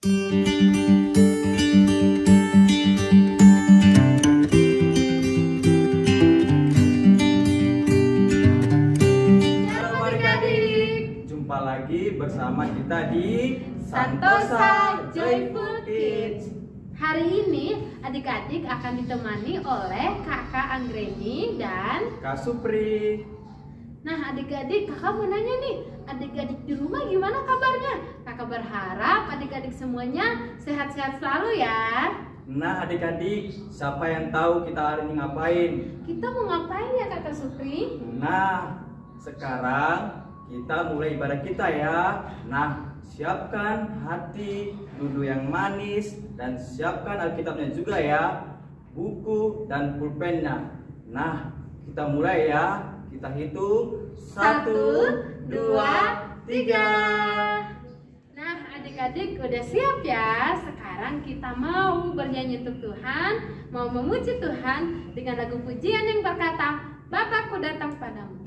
Halo adik-adik, jumpa lagi bersama kita di Santosa Joyful Kids. Hari ini adik-adik akan ditemani oleh Kakak Anggreni dan Kak Supri. Nah adik-adik, kakak mau nanya nih, adik-adik di rumah gimana kabarnya? Kakak berharap adik-adik semuanya sehat-sehat selalu ya. Nah adik-adik, siapa yang tahu kita hari ini ngapain? Kita mau ngapain ya Kakak Supri? Nah, sekarang kita mulai ibadah kita ya. Nah, siapkan hati, duduk yang manis, dan siapkan Alkitabnya juga ya, buku dan pulpennya. Nah, kita mulai ya. Kita hitung 1, 2, 3. Nah adik-adik udah siap ya. Sekarang kita mau bernyanyi untuk Tuhan, mau memuji Tuhan dengan lagu pujian yang berkata, Bapakku datang padamu.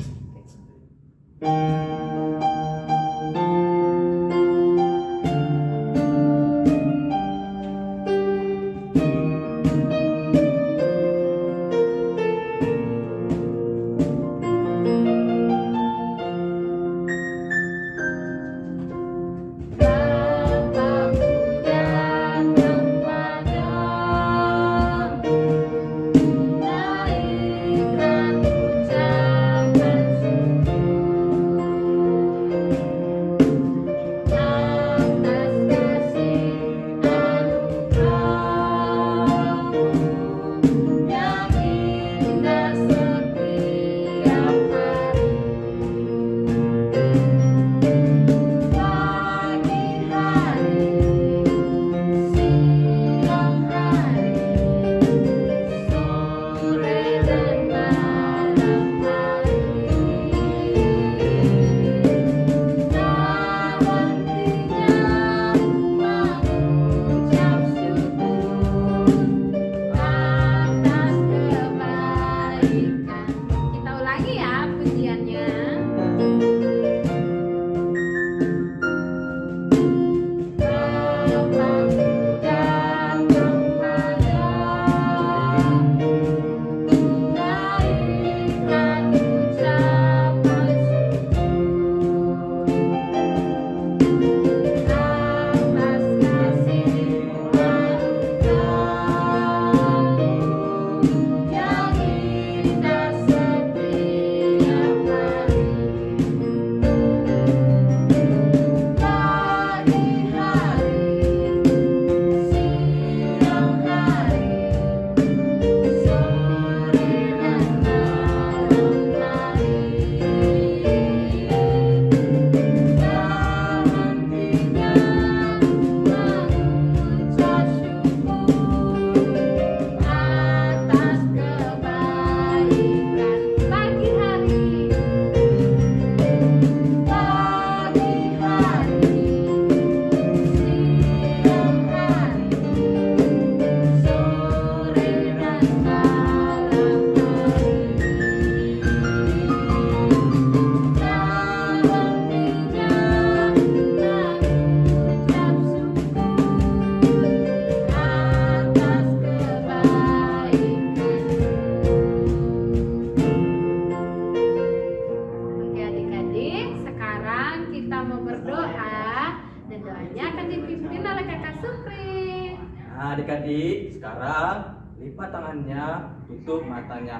Nah adik-adik, sekarang lipat tangannya, tutup matanya.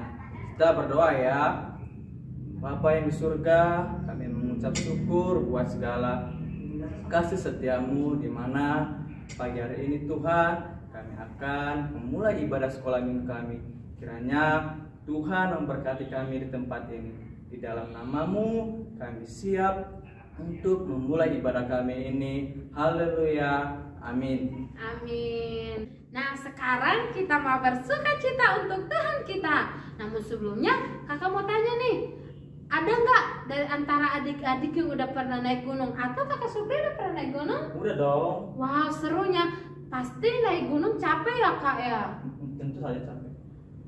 Kita berdoa ya. Bapa yang di surga, kami mengucap syukur buat segala kasih setiamu, di mana pagi hari ini Tuhan kami akan memulai ibadah sekolah minggu kami. Kiranya Tuhan memberkati kami di tempat ini. Di dalam nama-Mu kami siap untuk memulai ibadah kami ini. Haleluya. Amin. Amin. Nah sekarang kita mau bersukacita untuk Tuhan kita. Namun sebelumnya kakak mau tanya nih, ada nggak dari antara adik-adik yang udah pernah naik gunung? Atau kakak Supri udah pernah naik gunung? Udah dong. Wow serunya. Pasti naik gunung capek ya kak ya? Tentu saja capek.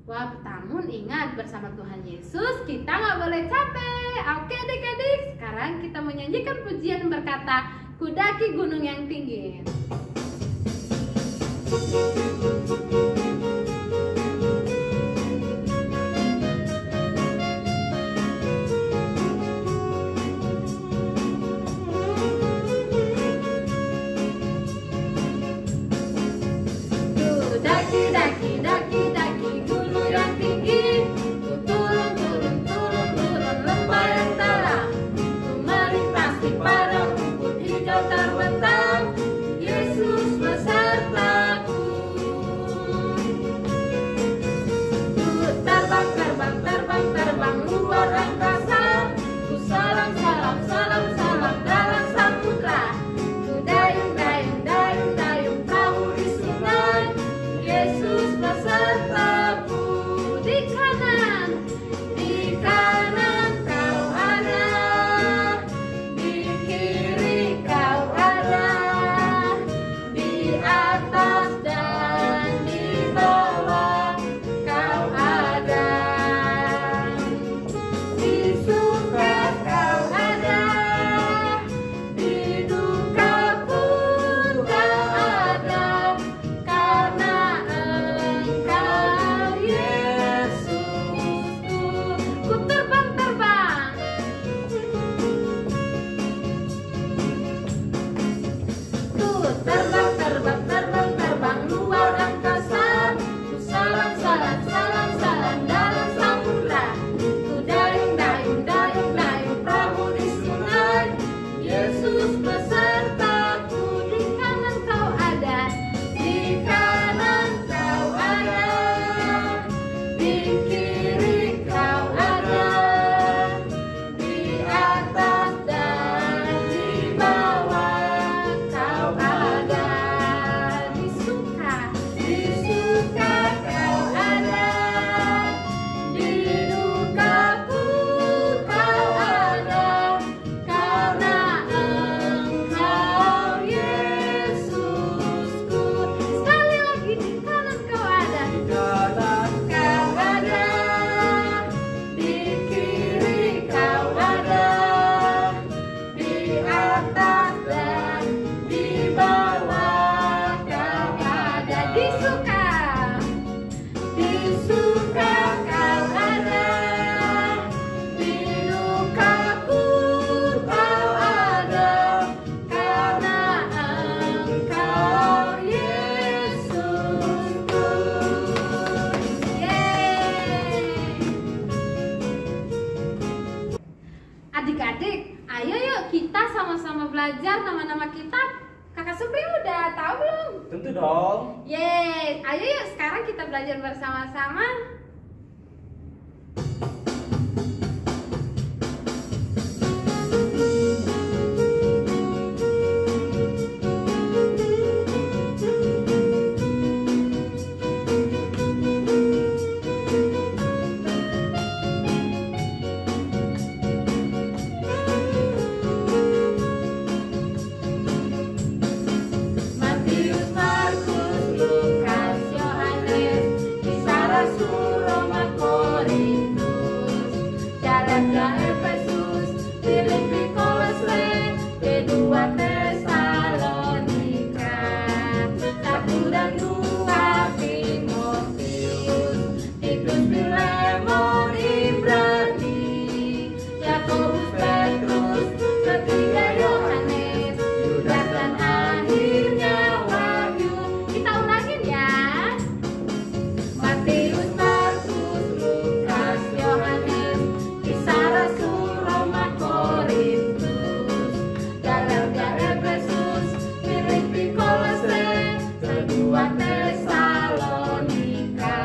Wah namun ingat, bersama Tuhan Yesus kita nggak boleh capek. Oke adik-adik, sekarang kita menyanyikan pujian berkata, Kudaki gunung yang tinggi. atas dan di bawah Kau ada. Di suka Kau ada, di duka pun Kau ada, karena Engkau Yesusku. Ku terbang-terbang, ku terbang luar angkasa. Ku salam dalam samudra. Ku dayung perahu di sungai. Yesus besertaku, di kanan Kau ada, di kanan Kau ada, di kiri Kau ada, di atas dan di bawah Kau ada. Di suka Kau ada, di duka pun Kau ada, karena Engkau Yesusku. Sekali lagi, di kanan Kau ada, Kau ada, di kiri Kau ada, di atas dan di bawah Kau ada. Di suka Kau ada, di duka pun Kau ada, karena Engkau Yesusku. Yeay! Adik-adik, ayo yuk kita sama-sama belajar nama-nama kitab. Kakak Supri udah tahu belum? Tentu dong. Yeay, ayo yuk sekarang kita belajar bersama-sama. Matius, Markus, Lukas, Yohanes, Kisah Rasul, Roma, Korintus, Galatia, Efesus, Filipi, Kolose, kedua Tesalonika, 1 dan 2 Timotius, Titus, Filemon, Ibrani, Yakobus, Petrus, ketiga Yohanes, Yudas dan akhirnya Wahyu. Kita ulangin ya. Matius, Markus, Lukas, Yohanes, Kisah Rasul, Roma, Korintus, Galatia, Efesus, Filipi, Kolose, kedua Tesalonika,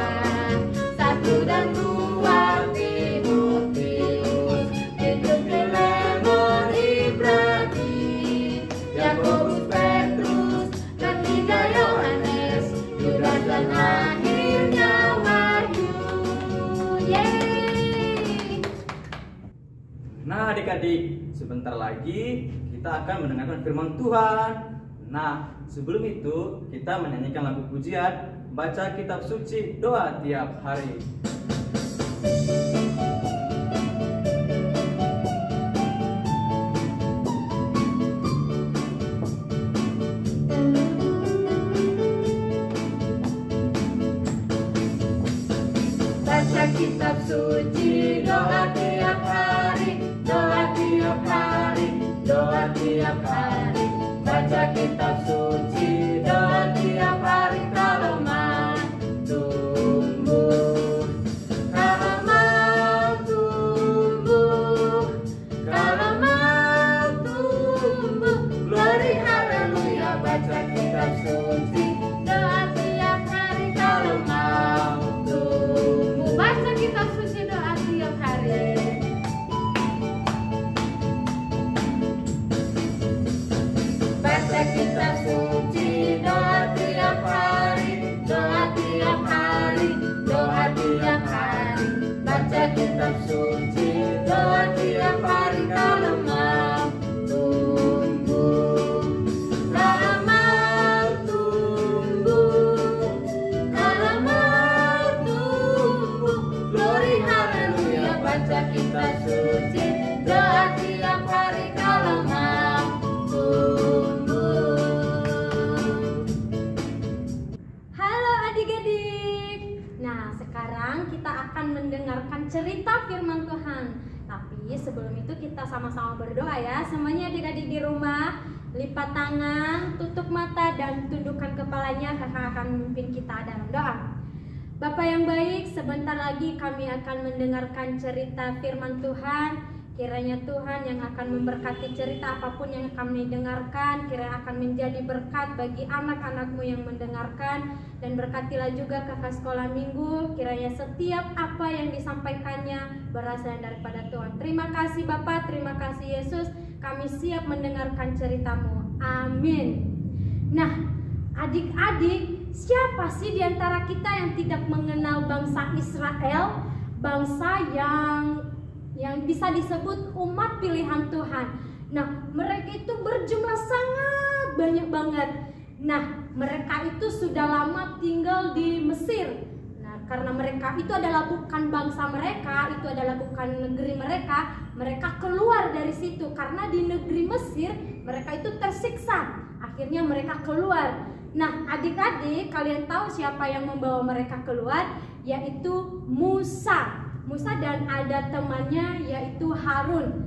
1 dan 2 Timotius, Titus, Filemon, Ibrani, Yakobus, Petrus, ketiga Yohanes, Yudas dan akhirnya Wahyu. Yeay! Nah adik-adik, sebentar lagi kita akan mendengarkan firman Tuhan. Nah sebelum itu kita menyanyikan lagu pujian, baca kitab suci, doa tiap hari. Baca kitab suci, doa tiap hari, doa tiap hari, doa tiap hari. Baca kitab suci, doa tiap hari, kalau mau tumbuh, kalau mau tumbuh, kalau mau tumbuh. Glory haleluya, baca kitab suci, doa tiap hari, kalau mau tumbuh. Baca kitab suci, doa tiap hari. Baca kitab suci, doa tiap hari, doa tiap hari, doa tiap hari. Baca kitab suci, doa tiap hari, kalau mau tumbuh, kalau mau tumbuh. sebelum itu kita sama-sama berdoa ya. Semuanya adik-adik di rumah, lipat tangan, tutup mata, dan tundukkan kepalanya. Kakak akan memimpin kita dalam doa. Bapak yang baik, sebentar lagi kami akan mendengarkan cerita firman Tuhan. Kiranya Tuhan yang akan memberkati cerita apapun yang kami dengarkan, kiranya akan menjadi berkat bagi anak-anak-Mu yang mendengarkan. Dan berkatilah juga kakak sekolah minggu, kiranya setiap apa yang disampaikannya berasal daripada Tuhan. Terima kasih Bapak, terima kasih Yesus, kami siap mendengarkan cerita-Mu. Amin. Nah, adik-adik, siapa sih di antara kita yang tidak mengenal bangsa Israel? Bangsa yang bisa disebut umat pilihan Tuhan. Nah, mereka itu berjumlah sangat banyak banget. Nah, mereka itu sudah lama tinggal di Mesir. Nah, karena mereka itu adalah bukan bangsa mereka, itu adalah bukan negeri mereka, mereka keluar dari situ. Karena di negeri Mesir, mereka itu tersiksa. Akhirnya mereka keluar. Nah, adik-adik, kalian tahu siapa yang membawa mereka keluar? Yaitu Musa. Musa dan ada temannya yaitu Harun.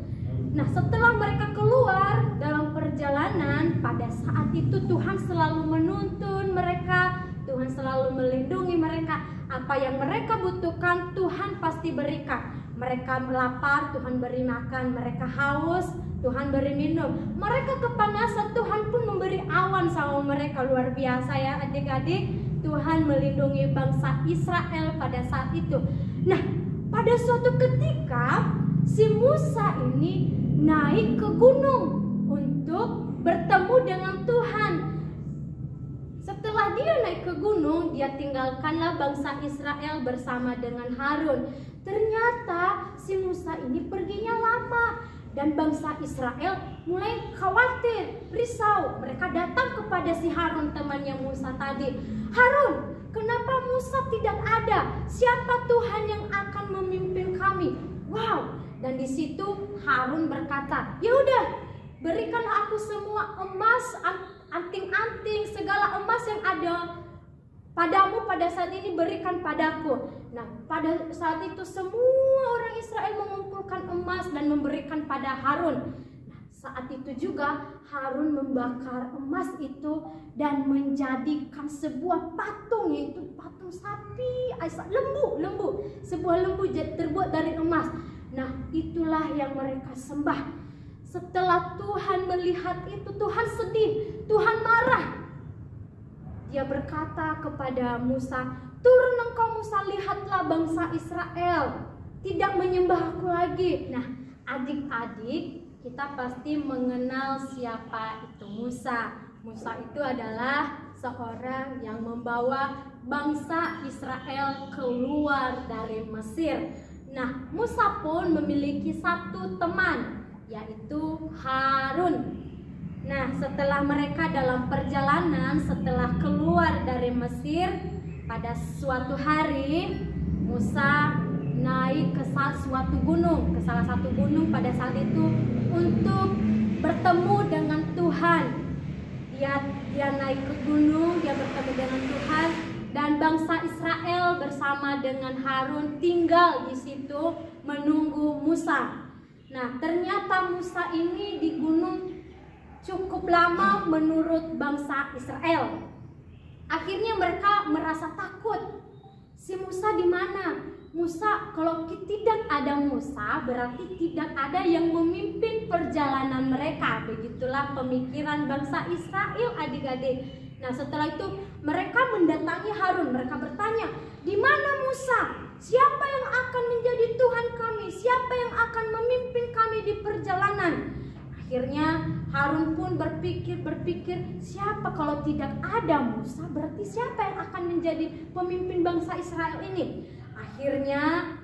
Nah, setelah mereka keluar dalam perjalanan, pada saat itu Tuhan selalu menuntun mereka, Tuhan selalu melindungi mereka. Apa yang mereka butuhkan Tuhan pasti berikan. Mereka lapar, Tuhan beri makan. Mereka haus, Tuhan beri minum. Mereka kepanasan, Tuhan pun memberi awan sama mereka. Luar biasa ya adik-adik. Tuhan melindungi bangsa Israel pada saat itu. Nah, pada suatu ketika si Musa ini naik ke gunung untuk bertemu dengan Tuhan. Setelah dia naik ke gunung, dia tinggalkanlah bangsa Israel bersama dengan Harun. Ternyata si Musa ini perginya lama dan bangsa Israel mulai khawatir, risau. Mereka datang kepada si Harun, temannya Musa tadi. Harun, kenapa Musa tidak ada? Siapa Tuhan yang akan memimpin kami? Wow! Dan di situ Harun berkata, ya udah, berikanlah aku semua emas, anting-anting, segala emas yang ada padamu pada saat ini berikan padaku. Nah, pada saat itu semua orang Israel mengumpulkan emas dan memberikan pada Harun. Nah, saat itu juga Harun membakar emas itu dan menjadikan sebuah patung, yaitu patung sapi, lembu, sebuah lembu terbuat dari emas. Nah, itulah yang mereka sembah. Setelah Tuhan melihat itu, Tuhan sedih, Tuhan marah. Dia berkata kepada Musa, turun engkau Musa, lihatlah bangsa Israel tidak menyembah aku lagi. Nah, adik-adik, kita pasti mengenal siapa itu Musa. Musa itu adalah seorang yang membawa bangsa Israel keluar dari Mesir. Nah, Musa pun memiliki satu teman, yaitu Harun. Nah, setelah mereka dalam perjalanan, setelah keluar dari Mesir, pada suatu hari Musa naik ke suatu gunung, ke salah satu gunung pada saat itu untuk bertemu dengan Tuhan. Dia naik ke gunung, dia bertemu dengan Tuhan, dan bangsa Israel bersama dengan Harun tinggal di situ menunggu Musa. Nah, ternyata Musa ini di gunung cukup lama menurut bangsa Israel. Akhirnya mereka merasa takut. Si Musa di mana? Musa, kalau tidak ada Musa, berarti tidak ada yang memimpin perjalanan mereka. Begitulah pemikiran bangsa Israel, adik-adik. Nah, setelah itu mereka mendatangi Harun. Mereka bertanya, di mana Musa? Siapa yang akan menjadi Tuhan kami? Siapa yang akan memimpin kami di perjalanan? Akhirnya Harun pun berpikir, siapa kalau tidak ada Musa, berarti siapa yang akan menjadi pemimpin bangsa Israel ini? Akhirnya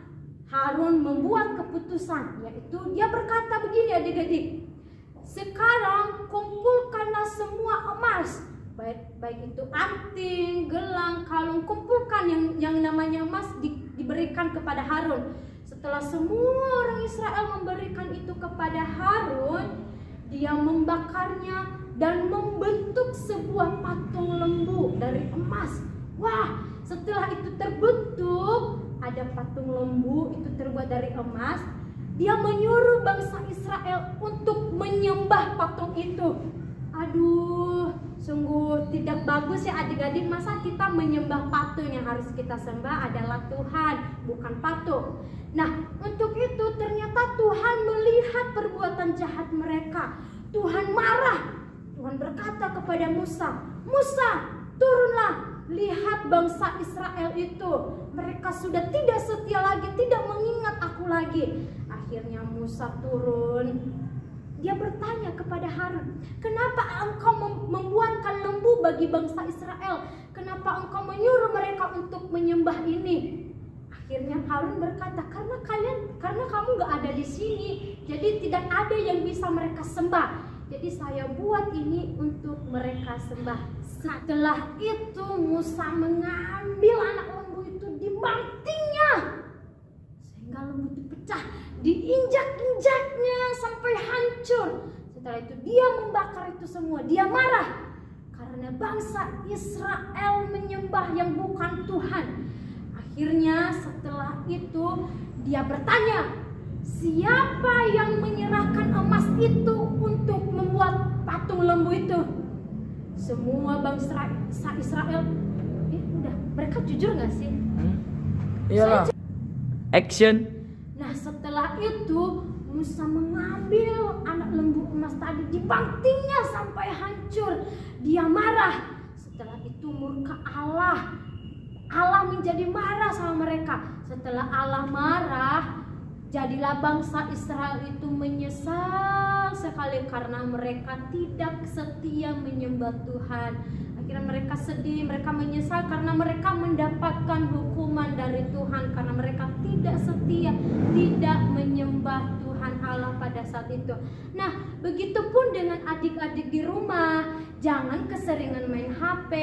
Harun membuat keputusan, yaitu dia berkata begini adik-adik, sekarang kumpulkanlah semua emas, baik itu anting, gelang, kalung, kumpulkan yang namanya emas diberikan kepada Harun. Setelah semua orang Israel memberikan itu kepada Harun, dia membakarnya dan membentuk sebuah patung lembu dari emas. Wah, setelah itu terbentuk, ada patung lembu itu terbuat dari emas. dia menyuruh bangsa Israel untuk menyembah patung itu. Aduh, sungguh tidak bagus ya adik-adik. Masa kita menyembah patung? Yang harus kita sembah adalah Tuhan, bukan patung. Nah, untuk itu ternyata Tuhan melihat perbuatan jahat mereka. Tuhan marah. Tuhan berkata kepada Musa, "Musa, turunlah, lihat bangsa Israel itu. Mereka sudah tidak setia lagi, tidak mengingat aku lagi." Akhirnya Musa turun. Dia bertanya kepada Harun, "Kenapa engkau membuatkan lembu bagi bangsa Israel? Kenapa engkau menyuruh mereka untuk menyembah ini?" Akhirnya Harun berkata, karena kamu gak ada di sini, jadi tidak ada yang bisa mereka sembah. Jadi saya buat ini untuk mereka sembah. Setelah itu Musa mengambil anak lembu itu, dibantingnya sehingga lembu itu pecah, diinjak-injaknya sampai hancur. Setelah itu dia membakar itu semua. Dia marah karena bangsa Israel menyembah yang bukan Tuhan. Akhirnya setelah itu dia bertanya, "Siapa yang menyerahkan emas itu untuk membuat patung lembu itu?" Semua bangsa Israel, udah, mereka jujur gak sih? Iyalah. Action. Nah, setelah itu Musa mengambil anak lembu emas tadi, dibantingnya sampai hancur. Dia marah. Setelah itu murka Allah menjadi marah sama mereka. Setelah Allah marah, jadilah bangsa Israel itu menyesal sekali karena mereka tidak setia menyembah Tuhan. Akhirnya mereka sedih, mereka menyesal karena mereka mendapatkan hukuman dari Tuhan karena mereka tidak setia, tidak menyembah Tuhan Allah pada saat itu. Nah, begitupun dengan adik-adik di rumah, jangan keseringan main HP.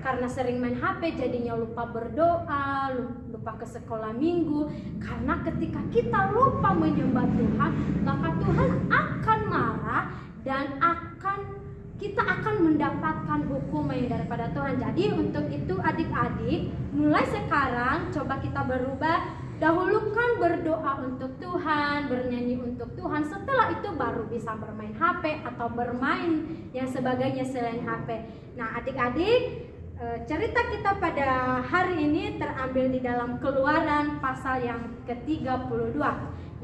Karena sering main HP jadinya lupa berdoa, lupa ke sekolah minggu. Karena ketika kita lupa menyembah Tuhan, maka Tuhan akan marah dan kita akan mendapatkan hukuman daripada Tuhan. Jadi untuk itu adik-adik, mulai sekarang coba kita berubah. Dahulukan berdoa untuk Tuhan, bernyanyi untuk Tuhan. Setelah itu baru bisa bermain HP atau bermain yang sebagainya selain HP. Nah adik-adik, cerita kita pada hari ini terambil di dalam Keluaran pasal yang ke-32.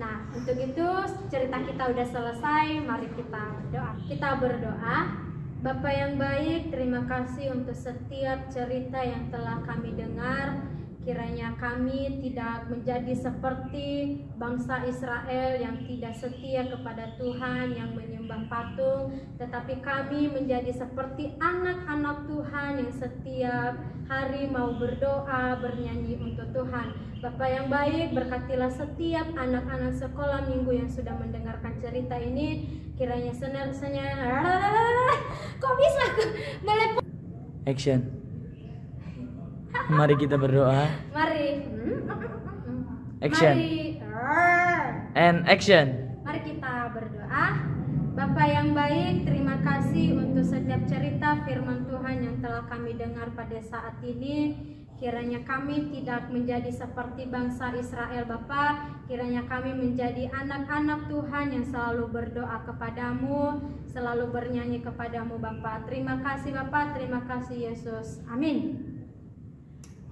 Nah, untuk itu cerita kita udah selesai. Mari kita berdoa. Kita berdoa. Bapa yang baik, terima kasih untuk setiap cerita yang telah kami dengar. Kiranya kami tidak menjadi seperti bangsa Israel yang tidak setia kepada Tuhan, yang menyembah patung, tetapi kami menjadi seperti anak-anak Tuhan yang setiap hari mau berdoa, bernyanyi untuk Tuhan. Bapa yang baik, berkatilah setiap anak-anak sekolah minggu yang sudah mendengarkan cerita ini. Kiranya kok bisa melepuh. Action. Mari kita berdoa. Mari. Action. Mari. And action. Mari kita berdoa. Bapa yang baik, terima kasih untuk setiap cerita firman Tuhan yang telah kami dengar pada saat ini. Kiranya kami tidak menjadi seperti bangsa Israel Bapa. Kiranya kami menjadi anak-anak Tuhan yang selalu berdoa kepadamu, selalu bernyanyi kepadamu Bapa. Terima kasih Bapa, terima kasih Yesus. Amin.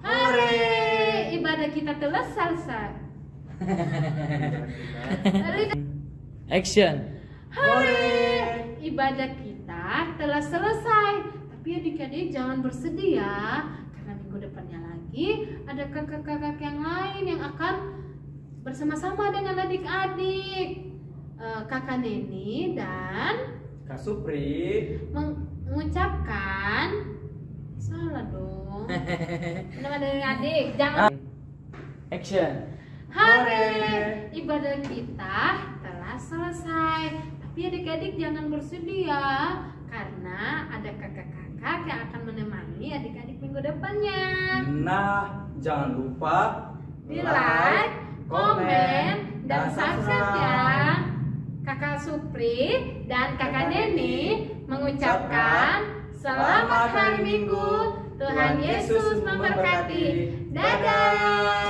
Hore, ibadah kita telah selesai. Action. Hore, ibadah kita telah selesai. Tapi adik-adik jangan bersedih ya, karena minggu depannya lagi ada kakak-kakak yang lain yang akan bersama-sama dengan adik-adik. Kakak Neni dan Kak Supri mengucapkan salah dong. Teman adik, jangan. Action. Hari ibadah kita telah selesai. Tapi adik-adik jangan bersedih ya, karena ada kakak-kakak yang akan menemani adik-adik minggu depannya. Nah, jangan lupa Di like, komen, dan subscribe ya. Kakak Supri dan kakak Neni mengucapkan selamat hari Minggu. Tuhan Yesus memberkati. Dadah.